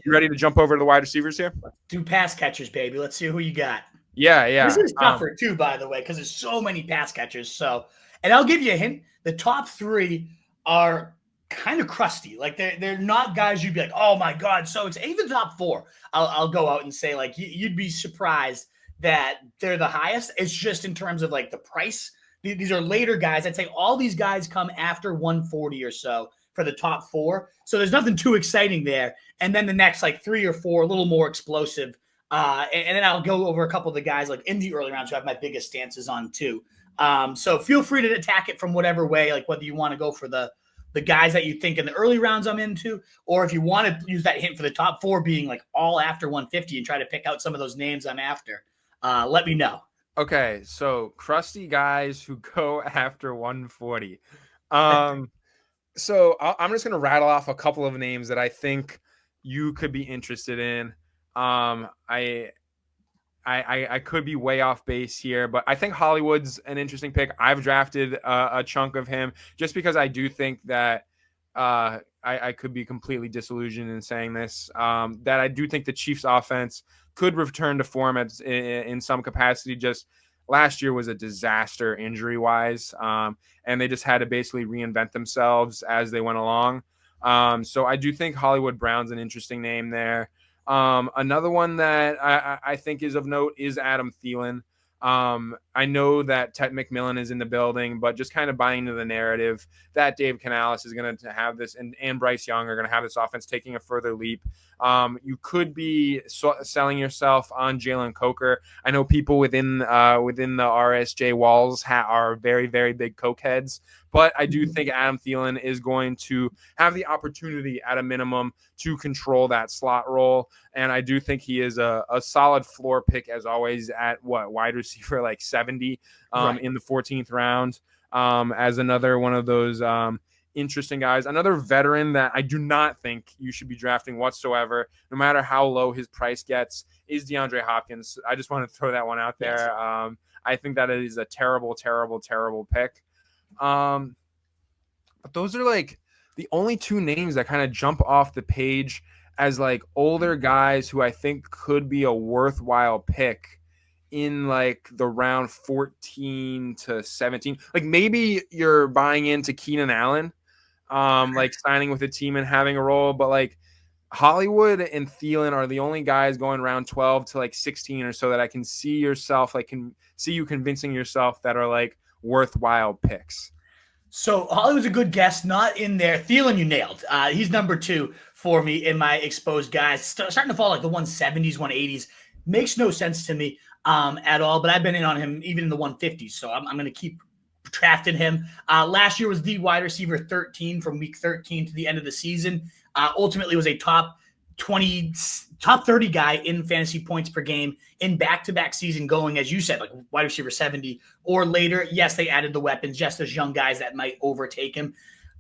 You ready to jump over to the wide receivers here? Do pass catchers, baby. Let's see who you got. Yeah. This is tougher too, by the way, because there's so many pass catchers. So, and I'll give you a hint: the top three are kind of crusty. Like they're not guys you'd be like, oh my god. So it's even the top four. I'll go out and say like you'd be surprised that they're the highest. It's just in terms of like the price. These are later guys. I'd say all these guys come after 140 or so for the top four. So there's nothing too exciting there. And then the next like three or four, a little more explosive. And then I'll go over a couple of the guys like in the early rounds who I have my biggest stances on too. So feel free to attack it from whatever way, like whether you want to go for the guys that you think in the early rounds I'm into, or if you want to use that hint for the top four being like all after 150 and try to pick out some of those names I'm after. Let me know. Okay, so crusty guys who go after 140. So I'm just gonna rattle off a couple of names that I think you could be interested in. I could be way off base here, but I think Hollywood's an interesting pick. I've drafted a chunk of him just because I do think that I could be completely disillusioned in saying this. That I do think the Chiefs' offense could return to form in some capacity. Just last year was a disaster injury-wise, and they just had to basically reinvent themselves as they went along. So I do think Hollywood Brown's an interesting name there. Another one that I think is of note is Adam Thielen. I know that Ted McMillan is in the building, but just kind of buying into the narrative that Dave Canales is going to have this and Bryce Young are going to have this offense taking a further leap. You could be selling yourself on Jalen Coker. I know people within the RSJ walls are very, very big Coke heads, but I do think Adam Thielen is going to have the opportunity at a minimum to control that slot role. And I do think he is a solid floor pick as always at wide receiver, like 70 right. In the 14th round as another one of those interesting guys. Another veteran that I do not think you should be drafting whatsoever, no matter how low his price gets, is DeAndre Hopkins. I just want to throw that one out there. Yes. I think that is a terrible, terrible, terrible pick. But those are like the only two names that kind of jump off the page as like older guys who I think could be a worthwhile pick in like the round 14 to 17. Like maybe you're buying into Keenan Allen, like signing with a team and having a role, but like Hollywood and Thielen are the only guys going round 12 to like 16 or so that I can see yourself, like can see you convincing yourself that are like worthwhile picks. So Hollywood's a good guess, not in there. Thielen, you nailed. He's number 2 for me in my exposed guys. Starting to fall like the 170s, 180s. Makes no sense to me at all, but I've been in on him even in the 150s, so I'm going to keep drafting him. Last year was the wide receiver 13 from week 13 to the end of the season. Ultimately was a top 30 guy in fantasy points per game in back-to-back season going, as you said, like wide receiver 70 or later. Yes, they added the weapons. Yes, there's young guys that might overtake him.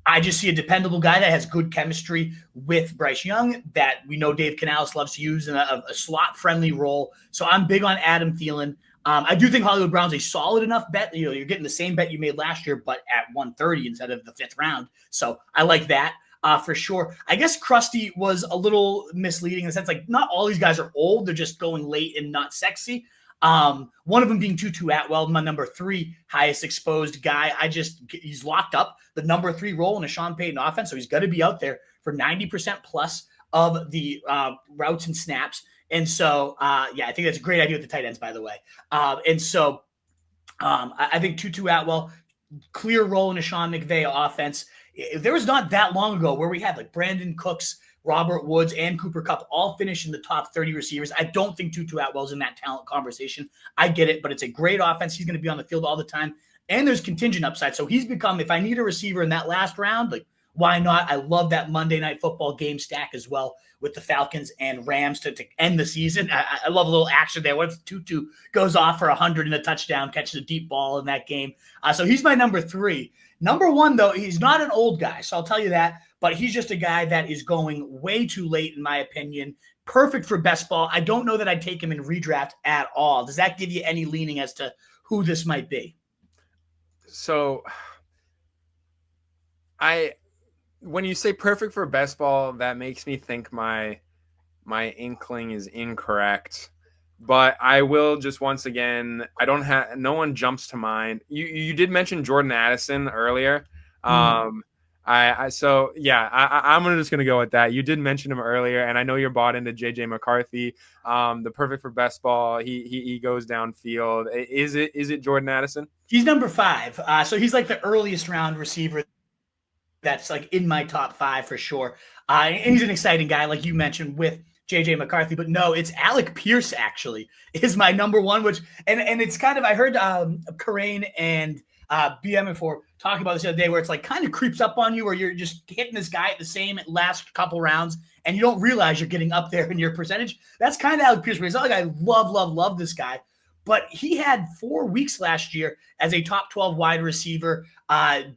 I just see a dependable guy that has good chemistry with Bryce Young that we know Dave Canales loves to use in a slot-friendly role. So I'm big on Adam Thielen. I do think Hollywood Brown's a solid enough bet. You know, you're getting the same bet you made last year, but at 130 instead of the 5th round. So I like that. For sure. I guess Krusty was a little misleading in the sense like not all these guys are old. They're just going late and not sexy. One of them being Tutu Atwell, my number 3 highest exposed guy. He's locked up the number 3 role in a Sean Payton offense. So he's got to be out there for 90% plus of the routes and snaps. And so, I think that's a great idea with the tight ends, by the way. I think Tutu Atwell, clear role in a Sean McVay offense. There was not that long ago where we had like Brandon Cooks, Robert Woods, and Cooper Kupp all finished in the top 30 receivers. I don't think Tutu Atwell's in that talent conversation. I get it, but it's a great offense. He's going to be on the field all the time. And there's contingent upside. So he's become, if I need a receiver in that last round, like why not? I love that Monday Night Football game stack as well with the Falcons and Rams to end the season. I love a little action there. What if Tutu goes off for 100 and a touchdown, catches a deep ball in that game? So he's my number 3. Number 1, though, he's not an old guy, so I'll tell you that, but he's just a guy that is going way too late, in my opinion. Perfect for best ball. I don't know that I'd take him in redraft at all. Does that give you any leaning as to who this might be? So when you say perfect for best ball, that makes me think my my inkling is incorrect. But I will just once again, no one jumps to mind. You did mention Jordan Addison earlier. I'm just gonna go with that. You did mention him earlier, and I know you're bought into JJ McCarthy. The perfect for best ball. He goes downfield. Is it Jordan Addison? He's number 5. So he's like the earliest round receiver that's like in my top 5 for sure. And he's an exciting guy, like you mentioned, with JJ McCarthy, but no, it's Alec Pierce actually is my number 1, which, and it's kind of, I heard Karain and BM before talking about this the other day, where it's like kind of creeps up on you, where you're just hitting this guy at the same last couple rounds and you don't realize you're getting up there in your percentage. That's kind of Alec Pierce. It's not like I love this guy, but he had 4 weeks last year as a top 12 wide receiver,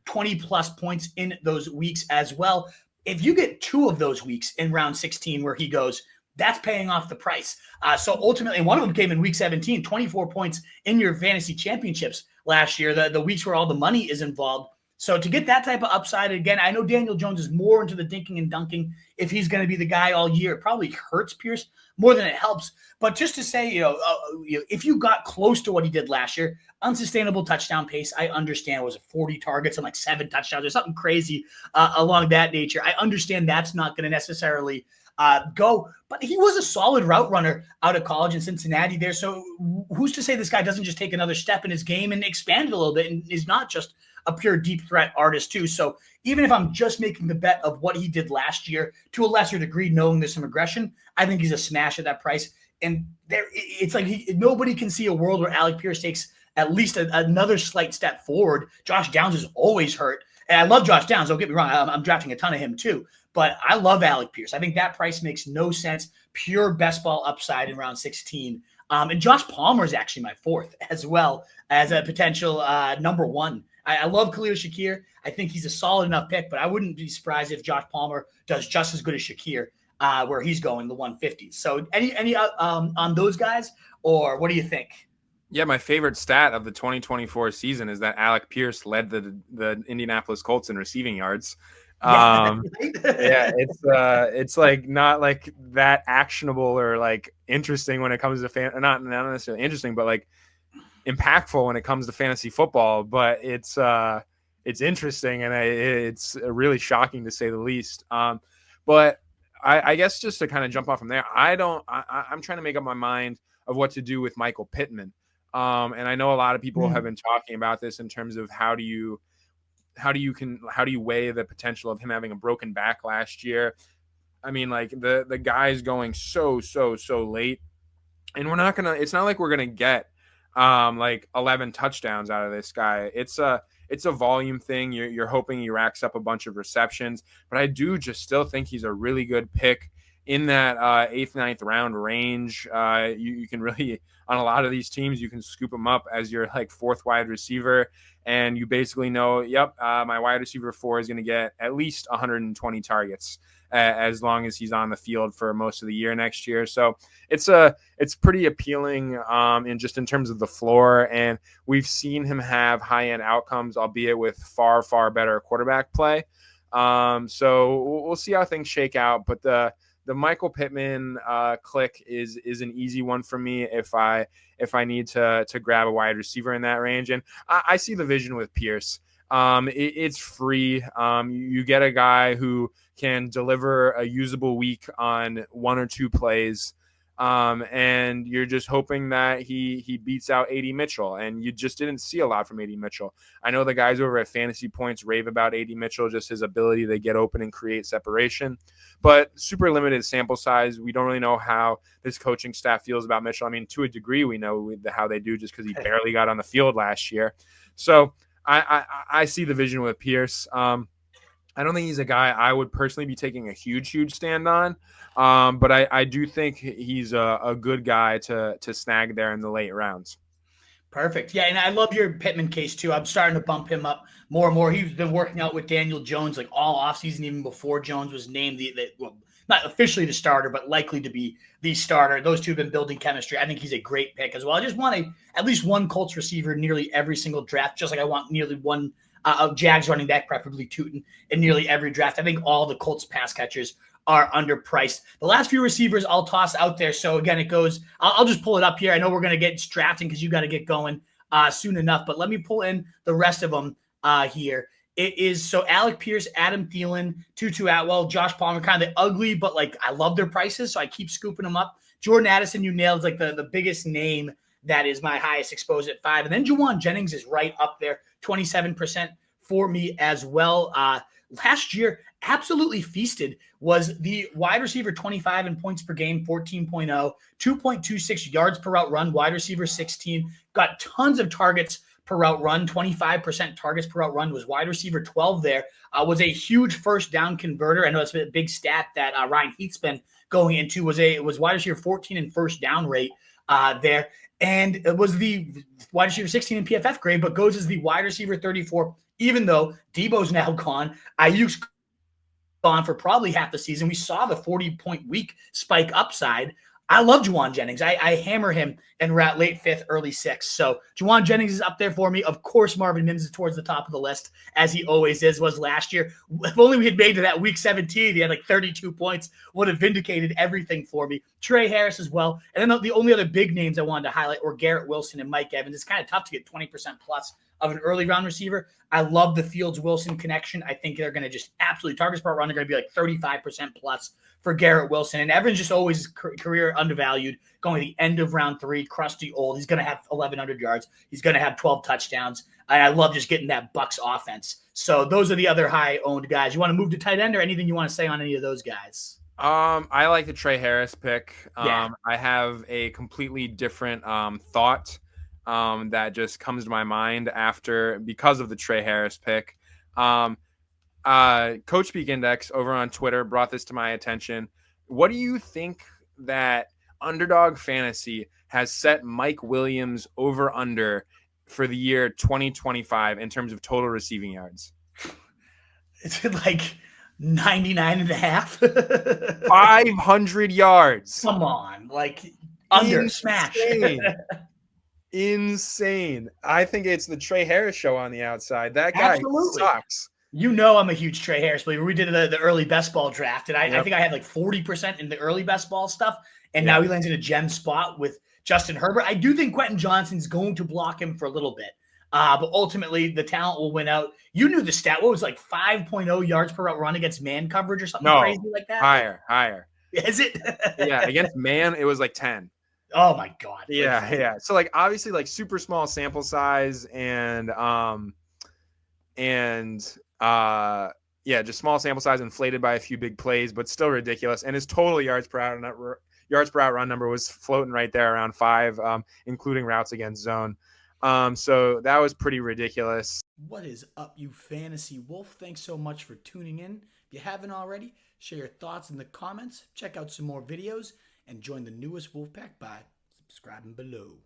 20 plus points in those weeks as well. If you get 2 of those weeks in round 16 where he goes, that's paying off the price. So ultimately, one of them came in week 17, 24 points in your fantasy championships last year, the weeks where all the money is involved. So to get that type of upside, again, I know Daniel Jones is more into the dinking and dunking. If he's going to be the guy all year, it probably hurts Pierce more than it helps. But just to say, if you got close to what he did last year, unsustainable touchdown pace, I understand. Was it 40 targets and like 7 touchdowns or something crazy along that nature? I understand that's not going to necessarily go, but he was a solid route runner out of college in Cincinnati there. So who's to say this guy doesn't just take another step in his game and expand it a little bit and is not just a pure deep threat artist too? So even if I'm just making the bet of what he did last year to a lesser degree, knowing there's some aggression, I think he's a smash at that price. And it's like nobody can see a world where Alec Pierce takes at least another slight step forward. Josh Downs is always hurt. And I love Josh Downs. Don't get me wrong. I'm drafting a ton of him too. But I love Alec Pierce. I think that price makes no sense. Pure best ball upside in round 16. And Josh Palmer is actually my 4th as well as a potential number 1. I love Khalil Shakir. I think he's a solid enough pick, but I wouldn't be surprised if Josh Palmer does just as good as Shakir where he's going, the 150s. So any on those guys, or what do you think? Yeah, my favorite stat of the 2024 season is that Alec Pierce led the Indianapolis Colts in receiving yards. It's like not like that actionable or like interesting when it comes to not necessarily interesting, but like impactful when it comes to fantasy football. But it's interesting, and it's really shocking to say the least. But I guess just to kind of jump off from there, I'm trying to make up my mind of what to do with Michael Pittman. And I know a lot of people have been talking about this in terms of how do you weigh the potential of him having a broken back last year. I mean, like the guy's going so late, and it's not like we're gonna get like 11 touchdowns out of this guy. It's a volume thing. You're hoping he racks up a bunch of receptions, but I do just still think he's a really good pick in that 8th, 9th round range. You can really, on a lot of these teams, you can scoop him up as your like 4th wide receiver, and you basically know, my wide receiver 4 is going to get at least 120 targets as long as he's on the field for most of the year next year. So it's pretty appealing in terms of the floor, and we've seen him have high-end outcomes, albeit with far better quarterback play. So we'll see how things shake out, but the Michael Pittman click is an easy one for me if I need to grab a wide receiver in that range. And I see the vision with Pierce. It's free. You get a guy who can deliver a usable week on 1 or 2 plays. And you're just hoping that he beats out A.D. Mitchell, and you just didn't see a lot from A.D. Mitchell. I know the guys over at Fantasy Points rave about A.D. Mitchell, just his ability to get open and create separation, but super limited sample size. We don't really know how this coaching staff feels about Mitchell. I mean, to a degree, we know how they do just because he barely got on the field last year. So I see the vision with Pierce. I don't think he's a guy I would personally be taking a huge stand on. But I do think he's a good guy to snag there in the late rounds. Perfect. Yeah, and I love your Pittman case too. I'm starting to bump him up more and more. He's been working out with Daniel Jones like all offseason, even before Jones was named not officially the starter, but likely to be the starter. Those two have been building chemistry. I think he's a great pick as well. I just want at least one Colts receiver nearly every single draft, just like I want nearly one Jags running back, preferably Tutu, in nearly every draft. I think all the Colts pass catchers are underpriced. The last few receivers I'll toss out there. So again, it goes, I'll just pull it up here. I know we're going to get drafting because you got to get going soon enough, but let me pull in the rest of them here. It is so Alec Pierce, Adam Thielen, Tutu Atwell, Josh Palmer, kind of the ugly, but like I love their prices, so I keep scooping them up. Jordan Addison, you nailed, like the biggest name that is my highest exposed at 5. And then Jauan Jennings is right up there, 27% for me as well. Last year, absolutely feasted, was the wide receiver 25 in points per game, 14.0, 2.26 yards per route run, wide receiver 16, got tons of targets per route run, 25% targets per route run, was wide receiver 12 there, was a huge first down converter. I know it's a big stat that Ryan Heath's been going into, was wide receiver 14 in first down rate there. And it was the wide receiver 16 in PFF grade, but goes as the wide receiver 34, even though Debo's now gone. Ayuk's gone for probably half the season. We saw the 40-point week spike upside. I love Jauan Jennings. I hammer him in late 5th, early 6th. So Jauan Jennings is up there for me. Of course, Marvin Mims is towards the top of the list, as he always was last year. If only we had made to that week 17, he had like 32 points, would have vindicated everything for me. Trey Harris as well. And then the only other big names I wanted to highlight were Garrett Wilson and Mike Evans. It's kind of tough to get 20% plus of an early round receiver. I love the Fields-Wilson connection. I think they're going to just absolutely targets per run are going to be like 35% plus for Garrett Wilson. And Evans just always career undervalued, going to the end of round 3, crusty old. He's going to have 1,100 yards. He's going to have 12 touchdowns. And I love just getting that Bucs offense. So those are the other high-owned guys. You want to move to tight end or anything you want to say on any of those guys? I like the Trey Harris pick. Yeah. I have a completely different thought that just comes to my mind because of the Trey Harris pick. Coach Speak Index over on Twitter brought this to my attention. What do you think that Underdog Fantasy has set Mike Williams over under for the year 2025 in terms of total receiving yards? Is it like 99 and a half? 500 yards. Come on, like under smash. Insane. I think it's the Trey Harris show on the outside. That guy sucks. You know I'm a huge Trey Harris believer. We did the early best ball draft, and I think I had like 40% in the early best ball stuff, and now he lands in a gem spot with Justin Herbert. I do think Quentin Johnson's going to block him for a little bit, but ultimately the talent will win out. You knew the stat. What was like 5.0 yards per route run against man coverage or something crazy like that? Higher. Is it? Yeah, against man, it was like 10. Oh my God. Yeah. So like obviously like super small sample size and just small sample size inflated by a few big plays, but still ridiculous. And his total yards per out run number was floating right there around 5, including routes against zone. So that was pretty ridiculous. What is up, you fantasy wolf? Thanks so much for tuning in. If you haven't already, share your thoughts in the comments, check out some more videos, and join the newest Wolfpack by subscribing below.